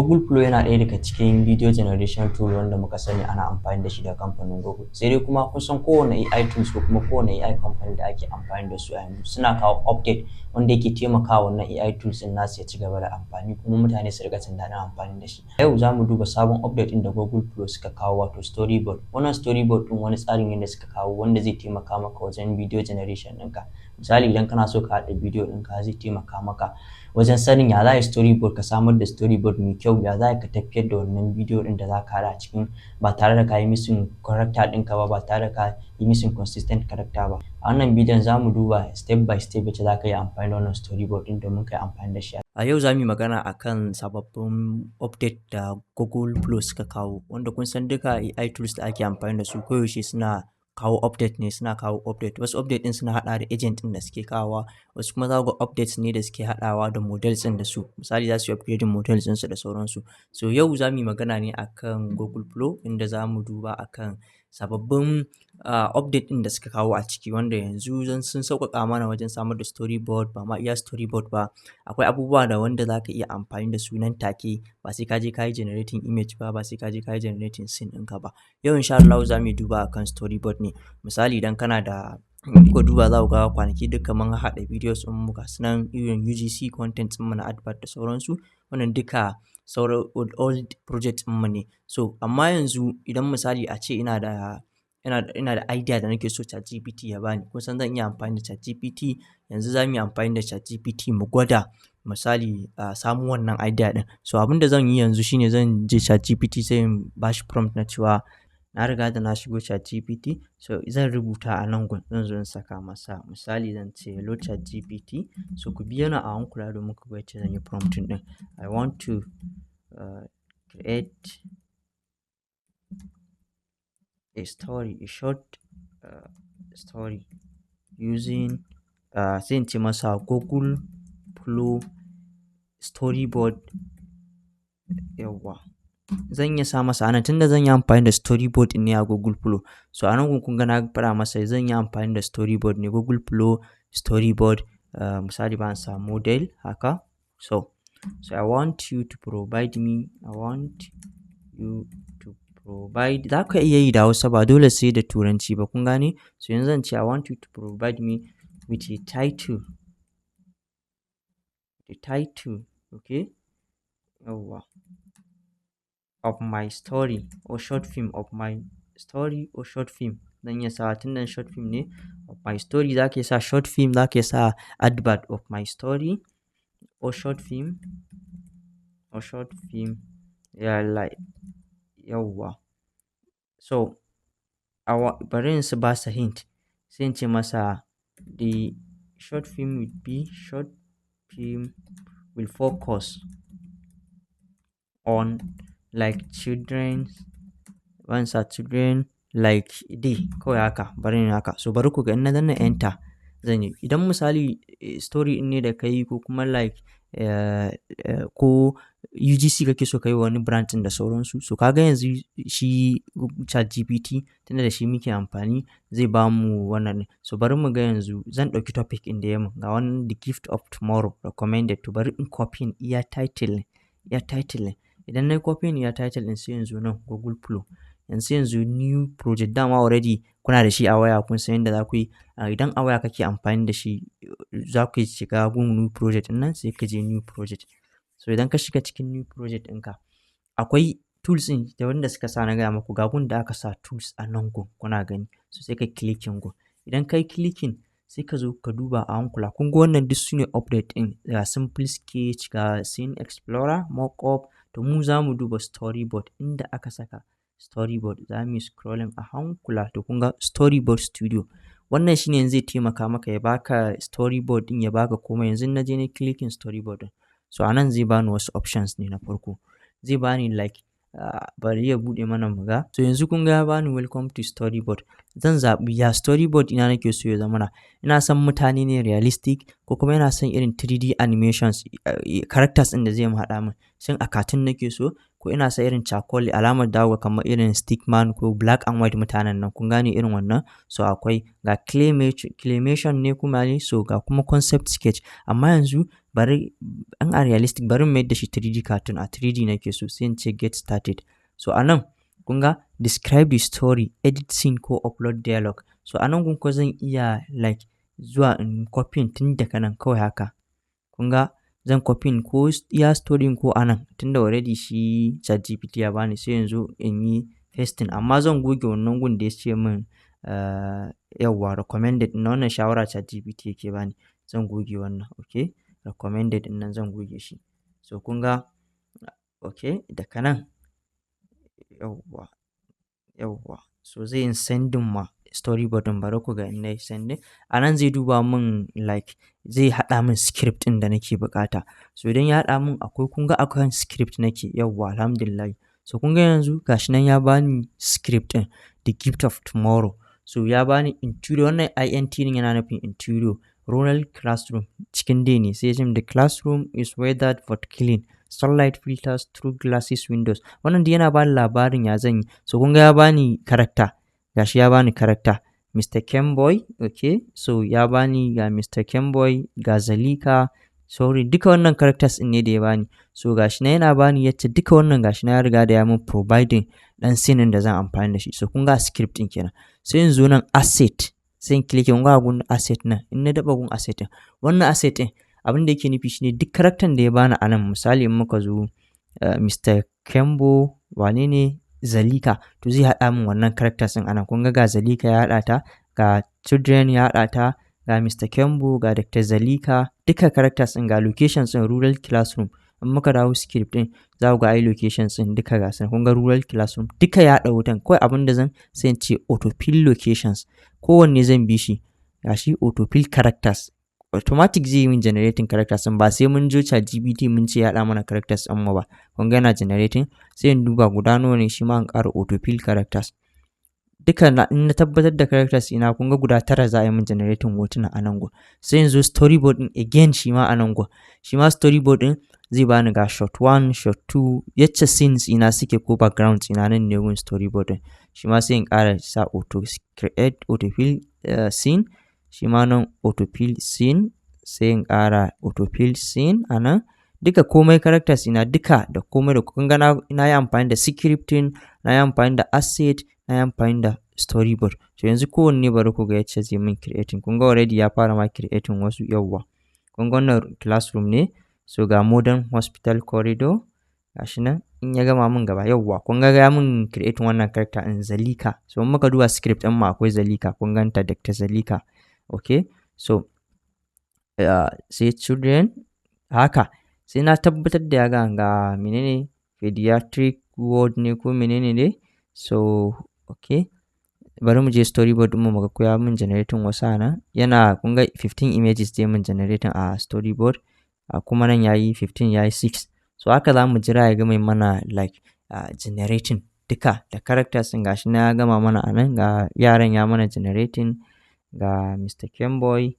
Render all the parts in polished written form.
Google Flow yana ɗaya daga cikin video generation tool wanda muka sani ana amfani da shi da kamfanin Google. Sai dai kuma kun san kowane AI tools ko kuma kowane AI company da ake amfani da su a yanzu suna kawo update wanda yake taimakawa wannan AI tools ɗin nasu ya ci gaba da amfani kuma mutane su riƙa jin daɗin amfani da shi. A yau za mu duba sabon update ɗin da Google Flow suka kawo wato storyboard. Wannan storyboard ɗin wani tsari ne da suka kawo wanda zai taimaka maka wajen video generation ɗinka. Misali idan kana so ka haɗa bidiyo ɗinka zai taimaka maka wajen sanin ya za yi storyboard, ka samar da storyboard mai kyau, ya za ka tafiyar da wannan bidiyo ɗin da za ka haɗa a cikin ba tare da ka yi missing character ɗinka ba tare da ka yi missing consistent character ba. A wannan bidiyon za mu duba step by step yacce za ka yi amfani da wannan storyboard ɗin domin ka yi amfani da shi. A yau za mu yi magana akan sababbin update da Google Flow suka kawo, wanda kun san duka AI tools da ake amfani da su koyaushe suna kawo update ne, suna kawo update. Wasu update ɗin suna haɗa da agent ɗin da suke kawowa, wasu kuma za ku ga updates ne da suke haɗawa da models ɗin da su. Misali za su yi upgrading models ɗinsu da sauransu. So yau za mu yi magana ne akan Google Flow, inda za mu duba akan sababbin update ɗin da suka kawo a ciki, wanda yanzu sun sauƙaƙa mana wajen samar da storyboard. Ba ma iya storyboard ba, akwai abubuwa da wanda za ka iya amfani da su nan take, ba sai ka je ka yi generating image ba sai ka je ka yi generating scene ɗinka ba. Yau insha Allah za mu duba akan storyboard ne. Misali idan kana da kuka duba za ku ga kwanaki duka mun haɗa videos ɗin mu gasu nan irin UGC content ɗin mu na advert da sauransu, wannan duka sauran old project ɗin mu ne. So amma yanzu idan misali a ce ina da idea da nake so ChatGPT ya bani, kusan zan iya amfani da ChatGPT. Yanzu za mu yi amfani da ChatGPT mu gwada misali samu wannan idea ɗin. So abin da zan yi yanzu shine zan je ChatGPT sai in bashi prompt na cewa na riga da na shigo ChatGPT, so zan rubuta a nan gun, zan zo in saka masa misali zan ce hello ChatGPT. So ku biyo ni a hankula domin ku ga yacce zan yi prompting ɗin. I want to create a short story using sai in ce masa Google Flow Storyboard. Yawwa, zan iya sa masa anan tunda zan yi amfani da storyboard ne a Google Flow. So a nan kun ga na faɗa masa zan yi amfani da storyboard ne, Google Flow Storyboard. Misali ba sa model haka. So I want you to provide za ka iya yi da Hausa ba dole sai da Turanci ba, kun gane? So yanzu zan ce I want you to provide me with a title, okay? Yawwa, of my story or short film, of my story or short film. Zan iya sa tunda short film ne, of my story. Za ka sa short film, za ka sa advert of my story or short film yeah, like yawwa. So bari in ba sa hint, sai in ce masa the short film will focus on like children like day, kawai haka, bari ni haka. So bari ku ga in na danna enter zan yi. Idan misali story ne da kai ko kuma like ko UGC kake so kai wani brand da sauransu, so kaga yanzu shi ChatGPT tunda da shi muke amfani zai ba mu wannan. So bari mu ga yanzu zan ɗauki topic ɗin da yamin ga wannan the gift of tomorrow recommended, to bari in copy iya title ne. Idan na copy iya title ɗin sai yanzu nan Google Flow, yanzu new project. Dama already kuna da shi a waya, kun san yadda za ku yi. Idan a waya kake amfani da shi za ku shiga gun new project ɗin nan sai ka je new project. So idan ka shiga cikin new project ɗinka akwai tools ɗin da wanda suka sa na gaya muku, ga gun da aka sa tools a nan gun kuna gani. So sai ka clicking gun, idan ka yi clicking sai ka zo ka duba a hankula. Kun ga wannan duk su ne update ɗin, ga simple sketch, ga scene explorer, mockup. To mu za mu duba storyboard, inda aka saka storyboard za mu yi scrolling a hankula. To kun ga storyboard studio, wannan shine zai taimaka maka ya baka storyboard ɗin, ya baka komai. Yanzu na je na clicking storyboard ɗin, so anan zai bani wasu options ne. Na farko zai bani like bari ya buɗe mana muga. So yanzu kun ga ya bani welcome to storyboard. Zan zaɓi ya storyboard ina nake so ya zama. Ina son mutane ne realistic ko kuma ina son irin 3D animations, characters ɗin da zai haɗa min. Shin a cartoon nake so ko ina son irin charcoal, alamar dawo kamar irin stickman ko black and white mutanen nan, kun gane irin wannan. So akwai ga claymation ne kuma ne, so ga kuma concept sketch. Amma yanzu bari an a realistic bari mu mayar da shi 3D cartoon, a 3D nake so, sai in ce get started. So anan kun ga describe the story, edit scene ko upload dialogue. So anan kun ko zan iya like zuwa in copy tun daga nan kawai haka. Kun ga zan copy ko iya story ko anan tunda already shi ChatGPT ya bani, sai yanzu in yi pasting, amma zan goge wannan gun da ya ce min yawwa recommended na wannan shawara ChatGPT yake bani, zan goge wannan. Okay, recommended din nan zan goge shi. So kun ga okay daga nan yawwa so zai yin sending ma storyboard din, bari ku ga in nayi sending anan zai duba min like zai haɗa min script ɗin da nake bukata. So idan ya haɗa min akwai kun ga akwai script nake, yawwa alhamdulillah. So kun ga yanzu gashi nan ya bani script ɗin the gift of tomorrow. So ya bani interior, wannan int din yana nufin interior, rural classroom cikin day ne, sai the classroom is weathered but clean, sunlight filters through glasses windows. Wannan da yana bani labarin ya zan yi. So kun ga ya bani character, gashi ya bani character Mr. Kemboy. Okay, so ya bani ga Mr. Kemboy, ga Zalika, sorry duka wannan characters din ne da ya bani. So gashi na yana bani yace duka wannan gashi na ya riga da ya mun providing dan scene da zan amfani da shi. So kun ga script din kenan. Sai in zo nan asset, sai in click kun ga gun asset nan, in na daba gun asset din, wannan asset din abin da yake nufi shine duk character da ya bani anan, misali in muka zo Mr. Kembo wane ne Zalika, to zai haɗa min wannan characters din anan. Kun ga Zalika ya haɗa ta, ga children ya haɗa ta, ga Mr. Kembo, ga Dr. Zalika, duka characters din, ga locations din rural classroom. In muka dawo script din za ku ga ai locations din duka ga sun, kun ga rural classroom duka ya haɗa wutan. Kawai abin da zan sai in ce autofill locations, kowanne zan bi shi gashi autofill characters, automatic zai yi min generating characters din, ba sai mun jo ChatGPT mun ce ya haɗa mana characters din mu ba. Kun ga yana generating, sai in duba guda nawa ne shi ma in ƙara autofill characters. Duka in na tabbatar da characters ina kun ga guda 9 za a yi min generating hotuna a nan go. Sai yanzu storyboard din again shi ma a nan go, shi ma storyboard din zai bani ga shot 1 shot 2 yacce scenes ina suke ko backgrounds ina nan ne gun storyboard din. Shi ma sai in ƙara sa create autofill scene, shi ma nan autofill scene, sai in ƙara autofill scene a nan. Duka komai characters ina duka da komai da kun ga na yi amfani da scripting, na yi amfani da asset, na yi amfani da storyboard. So yanzu kowanne bari ku ga yacce zai min creating. Kun ga already ya fara ma creating wasu, yawwa kun ga wannan classroom ne. So ga modern hospital corridor gashi nan, in ya gama min gaba yawwa kun ga ya min creating wannan character in Zalika. So in muka duba script din ma akwai Zalika, kun ganta Dr. Zalika. Okay, so sai children haka, sai na tabbatar da ya ga menene pediatric ward ne ko menene ne. So okay, bari mu je storyboard din mu muga ko ya min generating wasu ana, yana kun ga 15 images zai min generating a storyboard, kuma nan yayi 15 yayi 6. So haka za mu jira ya gama mana like generating duka da characters din, gashi na ya gama mana anan, ga yaran ya mana generating, ga Mr. Kemboy.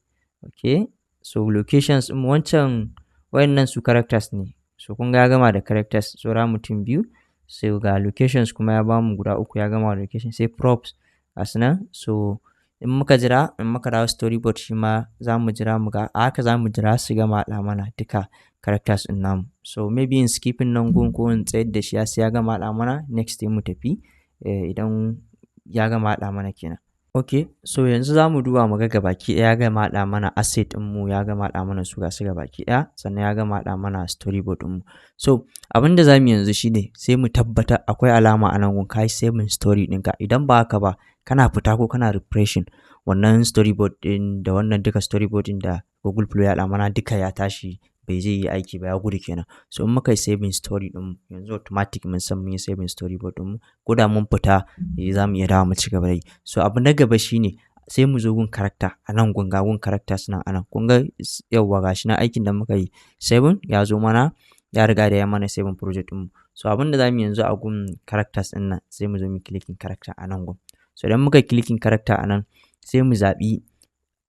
Okay, so locations wancan wayannan su characters ne. So kun ga ya gama da characters, tsora mutum biyu. Sai ga locations kuma ya bamu guda 3, ya gama da location, sai props asnan. So in muka jira, in muka dawo storyboard shi ma za mu jira mu ga haka, za mu jira su gama haɗa mana duka characters din namu. So maybe in skipping nan gun ko in tsayar da shi sai ya gama haɗa mana, next day mu tafi idan ya gama haɗa mana kenan. Okay, so yanzu za mu duba mu ga gabaki ɗaya ya gama haɗa mana asset ɗin mu, ya gama haɗa mana su gasu gabaki ɗaya, sannan ya gama haɗa mana storyboard ɗin mu. So abin da za mu yanzu shine sai mu tabbata akwai alama a nan gun kai saving story ɗinka. Idan ba haka ba kana fita ko kana refreshing wannan storyboard ɗin da wannan duka storyboard ɗin da Google Flow ya haɗa mana duka ya tashi, bai zai yi aiki ba, ya gudu kenan. So in muka yi saving story ɗin mu yanzu automatic mun san mun yi saving storyboard ɗin mu, ko da mun fita za mu iya dawo mu ci gaba da yi. So abu na gaba shine sai mu zo gun character a nan gun, ga gun characters nan a nan kun ga yawwa gashi na aikin da muka yi saving ya zo mana, ya riga da ya mana saving project ɗin mu. So abin da za mu yanzu a gun characters ɗin nan sai mu zo mu clicking character a nan gun. So idan muka clicking character a nan sai mu zaɓi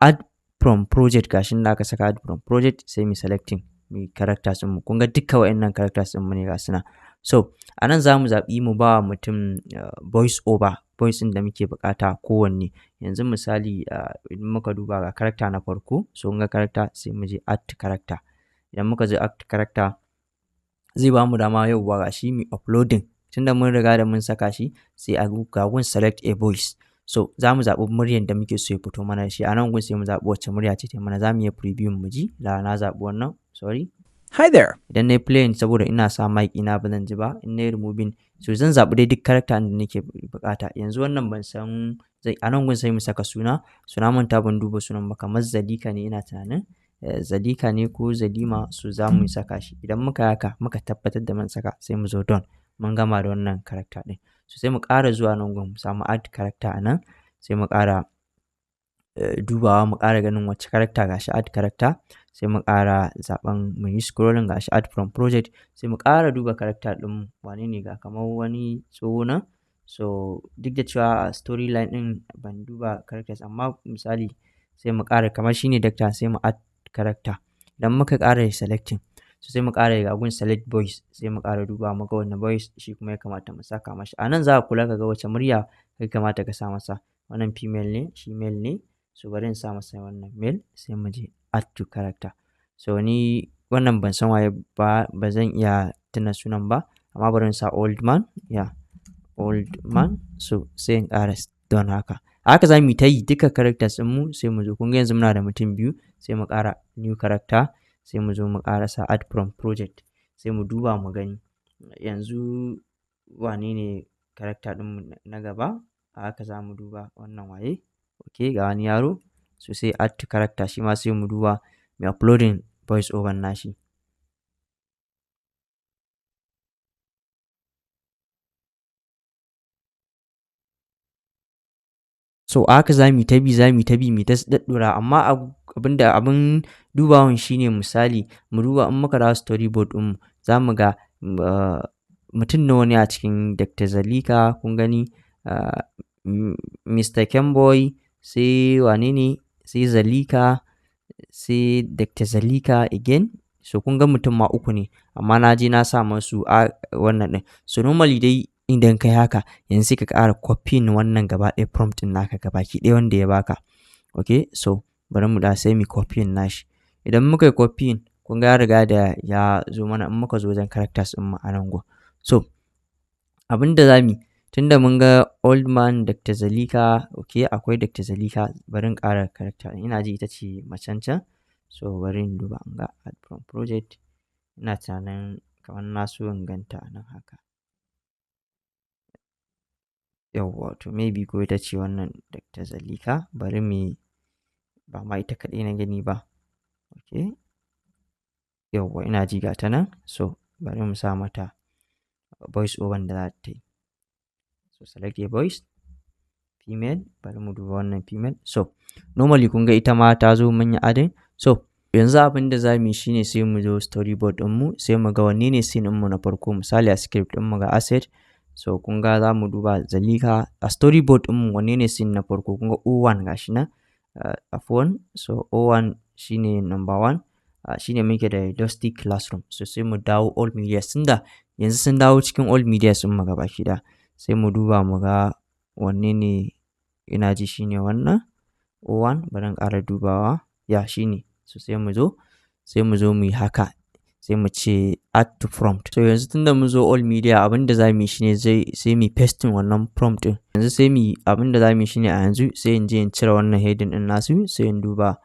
add from project, gashin da aka saka add from project, sai mu selecting mu characters din mu. Kun ga duka wayannan characters din mu ne gasu nan. So anan zamu zabi mu ba mutum voice over, voice din da muke bukata kowanne. Yanzu misali idan muka duba ga character na farko, so kun ga character sai mu je add character. idan muka zo add character zai ba mu dama yauwa gashi mu uploading, tunda mun riga da mun saka shi sai a ga gun select a voice. So za mu zaɓi muryan da muke so ya fito mana da shi, a nan gun sai mu zaɓi wacce murya ce ta mana, za mu iya preview mu ji, da na zaɓi wannan, sorry. Hi there. Idan na yi playing saboda ina sa mic ina ba zan ji ba, in na yi removing, so zan zaɓi dai duk character da nake buƙata. Yanzu wannan ban san a nan gun sai mu saka suna manta ban duba sunan ba, kamar Zalika ne ina tunanin, Zalika ne ko Zalima, so za mu saka shi. Idan muka haka muka tabbatar da mun saka sai mu zo done, mun gama da wannan character ɗin. So sai mu ƙara zuwa nan gun mu samu add character a nan, sai mu ƙara dubawa mu ƙara ganin wacce character gashi add character, sai mu ƙara zaɓen mu yi scrolling gashi add from project, sai mu ƙara duba character ɗin wane ne ga kamar wani tsoho nan. So duk da cewa a storyline ɗin ban duba characters, amma misali sai mu ƙara kamar shine doctor, sai mu add character. Idan muka ƙara selecting, so sai mu ƙara ga gun select voice, sai mu ƙara duba mu ga wanne voice shi kuma ya kamata mu saka mashi. A nan za ka kula ka ga wacce murya ya kamata ka sa masa, wannan female ne, shi male ne, so bari in sa masa wannan male, sai mu je add to character. So ni wannan ban san waye ba zan iya tuna sunan ba, amma bari in sa old man, old man, so sai in ƙara don haka za mu ta yi duka characters mu, sai mu zo kun ga yanzu muna da mutum biyu, sai mu ƙara new character, sai mu zo mu ƙara sa add from project, sai mu duba mu gani yanzu wane ne character ɗin na gaba. Haka za mu duba wannan waye, okay ga wani yaro, so sai add to character, shi ma sai mu duba mai uploading voice over nashi. So haka za mu ta bi mu ta daddura, amma abin dubawan shine misali mu duba in muka dawo storyboard ɗin mu za mu ga mutum nawa ne a cikin Dr. Zalika, kun gani Mr. Kemboy, sai wane ne, sai Zalika, sai Dr. Zalika again, so kun ga mutum ma uku ne, amma na je na sa masu wannan ɗin. So normally dai idan kai haka yanzu sai ka ƙara copying wannan gaba ɗaya prompt ɗin naka gabaki ɗaya wanda ya baka. Okay, so bari mu da sai mu copying nashi. Idan muka yi copying kun ga riga da ya zo mana, in muka zo wajen characters ɗin mu a nan go. So abin da za mu tunda mun ga old man Dr. Zalika, okay akwai Dr. Zalika, bari in ƙara character ina ji ita ce macen can, so bari in duba in ga add from project, ina tunanin kamar na so in ganta nan haka. Yawwa to maybe ko ita ce wannan Dr. Zalika, bari mu ba ma ita kaɗai na gani ba. Okay, yawwa ina ji ga ta nan, so bari mu sa mata voice over da za ta yi. So select a voice, female, bari mu duba wannan female. So normally kun ga ita ma ta zo mun yi adding. So yanzu abin da za mu yi shine sai mu zo storyboard ɗin mu, sai mu ga wanne ne scene ɗin mu na farko, misali a script ɗin mu ga asset. So kun ga za mu duba Zalika a storyboard ɗin mu wanne ne scene na farko, kun ga O1 gashi nan, F1, so O1 shine number 1, shine muke da Dusty Classroom. So sai mu dawo all media, tunda yanzu sun dawo cikin all media sun mu gaba shida, sai mu duba mu ga wanne ne, ina ji shine wannan O1, bari in ƙara dubawa, shine. So sai mu zo mu yi haka, sai mu ce add to prompt. So yanzu tunda mun zo all media, abin da za mu yi shine sai mu pasting wannan prompt din. Yanzu sai mu abin da za mu yi shine a yanzu sai in je in cire wannan heading din nasu, sai in duba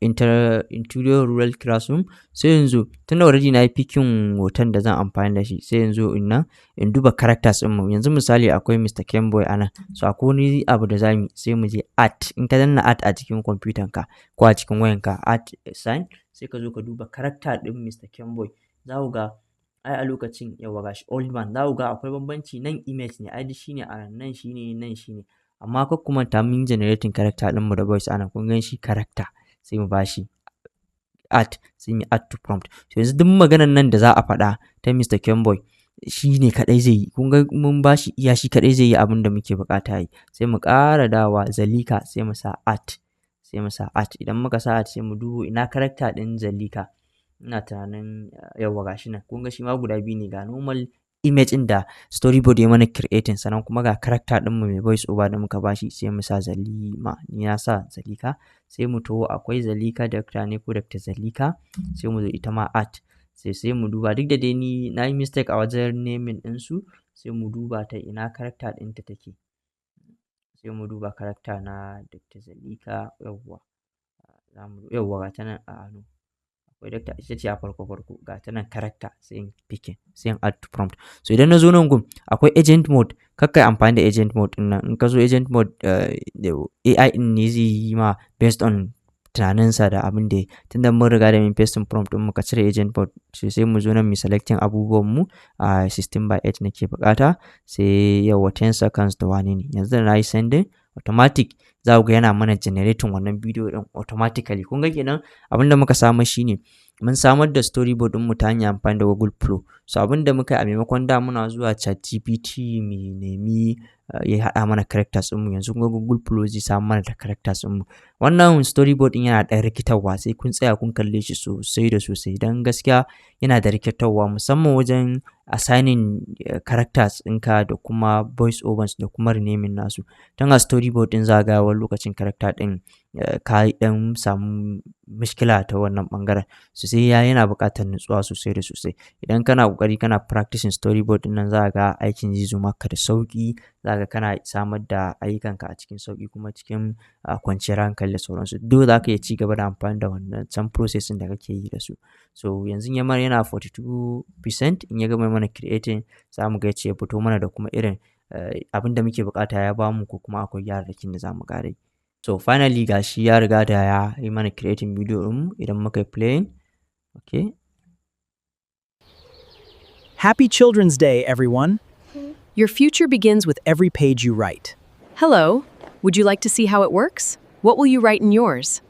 interior rural classroom, sai yanzu tunda already na yi picking hoton da zan amfani da shi, sai yanzu in duba characters din mu. Yanzu misali akwai Mr. Kemboy anan, so akwai wani abu da zamu sai mu je add, in ka danna add a cikin computer ka ko a cikin wayanka, add sign, sai ka zo ka duba character din Mr. Kemboy, za ku ga a lokacin yawa gashi old man, za ku ga akwai bambanci, nan image ne ID shine a nan shine, amma kar ku manta mun generating character din mu da voice anan, kun gan shi character, sai mu bashi add, sai mu add to prompt. So yanzu duk maganar nan da za a faɗa ta Mr. Kemboy shi ne kaɗai zai yi, kun ga mun bashi iya shi kaɗai zai yi abin da muke buƙata yi. Sai mu ƙara dawa Zalika, sai mu sa add, idan muka sa add sai mu dubo ina character ɗin Zalika, ina tunanin yawa gashi nan, kun ga shi ma guda biyu ne, ga normal image ɗin da storyboard ya mana creating, sannan kuma ga character ɗinmu mai voice over da muka bashi sai mu sa Zalima, ni na sa Zalika, sai mu taho akwai Zalika Dr. ne ko Dr. Zalika, sai mu zo ita ma art, sai mu duba, duk da dai ni na yi mistake a wajen naming ɗinsu, sai mu duba ta ina character ɗinta take, sai mu duba character na Dr. Zalika, yawwa ga ta nan a hannu, akwai Dr. ita ce a farko ga ta nan character, sai in picking, sai in add to prompt. So idan na zo nan gun akwai agent mode, kakkai amfani da agent mode ɗin nan, in ka zo agent mode AI ɗin ne zai yi ma based on tunaninsa da abin da tunda mun riga da min pasting prompt ɗin muka cire agent mode, sai mu zo nan mu selecting abubuwan mu a 16:8 nake bukata, sai yawa 10 seconds da wane ne, yanzu da na yi sending automatic za ku ga yana mana generating wannan bidiyo ɗin automatically. Kun ga kenan abin da muka samu shine mun samar da storyboard ɗin mu ta hanyar amfani da Google Flow. So abin da muka yi a maimakon da muna zuwa ChatGPT mu nemi ya haɗa mana characters ɗinmu, yanzu kuma Google Flow zai samu mana da characters ɗinmu. Wannan storyboard ɗin yana ɗan rikitarwa, sai kun tsaya kun kalle shi sosai da sosai, don gaskiya yana da rikitarwa musamman wajen assigning characters ɗinka da kuma voice overs da kuma renaming nasu. Don a storyboard ɗin za ga wani lokacin character ɗin ka ɗan samu mishkila ta wannan ɓangaren, so sai yana buƙatar nutsuwa sosai da sosai. Idan kana ƙoƙari kana practicing storyboard ɗin nan za ga aikin zai zo maka da sauƙi, za ga kana samar da ayyukanka a cikin sauƙi kuma cikin kwanciyar hankali da sauransu. Duk za ka iya ci gaba da amfani da wannan can processing da kake yi da su. So yanzu yana 42%, in ya gama mana creating za mu ga ya ce ya fito mana da kuma irin abin da muke buƙata ya bamu, ko kuma akwai gyararrakin da za mu ƙara yi. So finally gashi ya riga da ya yi mana creating video ɗinmu, idan muka yi playing, okay. Happy Children's Day, everyone. Your future begins with Every page you write. hello. Would you like to see how it works? What will you write in yours?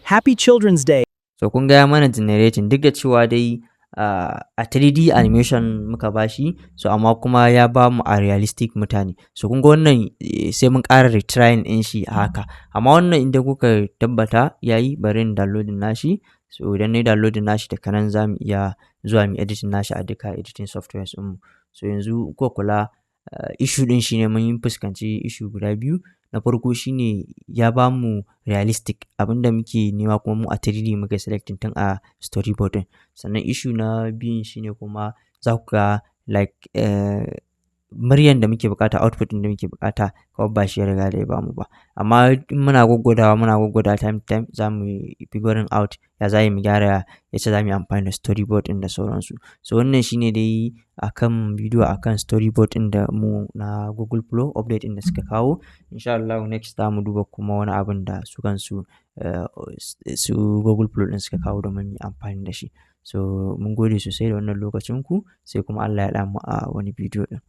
Happy Children's Day. So kun ga ya mana generating, duk da cewa dai a 3D animation muka bashi, so amma kuma ya ba mu a realistic mutane. So kun ga wannan sai mun ƙara retrying ɗin shi a haka, amma wannan inda kuka tabbata yayi, bari in downloading nashi. So idan na yi downloading nashi daga nan za mu iya zuwa mu editing nashi a duka editing softwares ɗinmu. So yanzu ko kula issue ɗin shine mun yi fuskanci issue guda biyu. Na farko shine ya ba mu realistic, abinda muke nema kuma mu a 3D muka selecting tun a storyboard ɗin. Sannan issue na biyun shine kuma za ku ga like muryan da muke bukata, output ɗin da muke bukata kawai ba shi ya riga da ya bamu ba. Amma in muna gwaggwadawa time to time za mu figuring out ya za mu gyara yace za mu yi amfani da storyboard ɗin da sauransu. So wannan shine dai akan bidiyo akan storyboard ɗin da mu na Google Flow update ɗin da suka kawo. Insha Allah next za mu duba kuma wani abin da su kansu su Google Flow ɗin suka kawo domin mu yi amfani da shi. So mun gode sosai da wannan lokacin ku, sai kuma Allah ya haɗa mu a wani bidiyo ɗin.